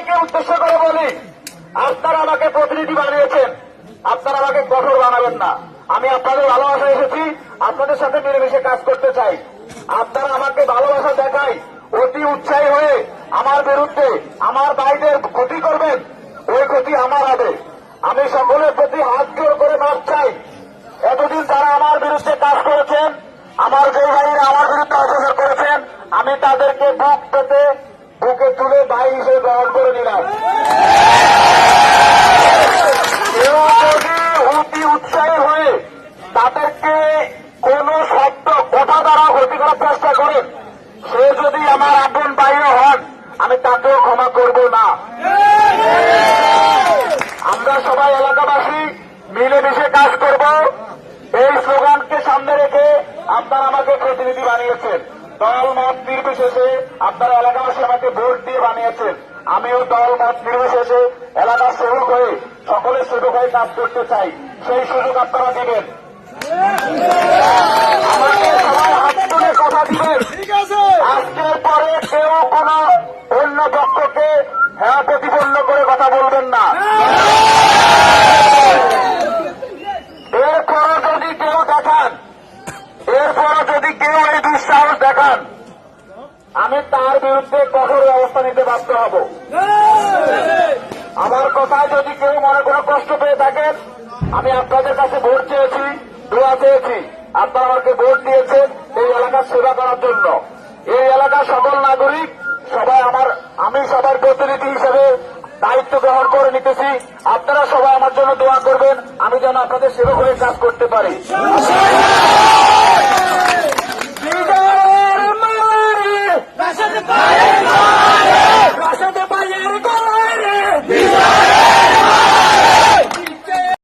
সবাইকে উদ্দেশ্য করে বলি, আপনারা আমাকে প্রতিনিধি বানিয়েছেন, আপনারা আমাকে কঠোর বানাবেন না। আমি আপনাদের ভালোবাসা এসেছি, আপনাদের সাথে মিলেমিশে কাজ করতে চাই। আপনারা আমাকে ভালোবাসা দেখাই অতি উৎসাহী হয়ে আমার বিরুদ্ধে আমার ভাইদের ক্ষতি করবেন, ওই ক্ষতি আমার হবে। আমি সকলের প্রতি হাত জোর করে মাপ চাই। এতদিন যারা আমার বিরুদ্ধে কাজ করেছেন, আমার যে ভাইরা আমার বিরুদ্ধে অত্যাচার করেছেন, আমি তাদেরকে বুক পেতে বুকে তুলে ভাই হিসেবে গ্রহণ করে নিলাম। কেউ যদি অতি উৎসাহী হয়ে তাদেরকে কোন শব্দ কথা দ্বারা ক্ষতি করার চেষ্টা করেন, সে যদি আমার আপন ভাইও হন, আমি তাকেও ক্ষমা করব না। আমরা সবাই এলাকাবাসী মিলেমিশে কাজ করব। এই স্লোগানকে সামনে রেখে আপনারা আমাকে প্রতিনিধি বানিয়েছেন। দল মত নির্বিশেষে আপনারা এলাকাবাসী আমাকে ভোট দিয়ে বানিয়েছেন। আমিও দল মত নির্বিশেষে এলাকার সেবক হয়ে সকলের সেবক হয়ে কাজ করতে চাই। সেই সুযোগ আপনারা দিবেন, আমাকে সবাই হাত তুলে কথা দিবেন। আজকের পরে কেউ কোন অন্য পক্ষকে হ্যাঁ প্রতিপন্ন করে কথা বলবেন না। এরপরও যদি কেউ দেখান, এরপরও যদি কেউ এই দুঃসাহস দেখান, আমি তার বিরুদ্ধে কঠোর ব্যবস্থা নিতে বাধ্য হব। আমার কথায় যদি কেউ মনে কোনো কষ্ট পেয়ে থাকেন, আমি আপনাদের কাছে ভোট চেয়েছি, দোয়া চেয়েছি। আপনারা আমাকে ভোট দিয়েছেন এই এলাকার সেবা করার জন্য। এই এলাকার সকল নাগরিক সবাই আমি সবার প্রতিনিধি হিসেবে দায়িত্ব গ্রহণ করে নিতেছি। আপনারা সবাই আমার জন্য দোয়া করবেন, আমি যেন আপনাদের সেবক হয়ে কাজ করতে পারি। বিজয়ের মালারে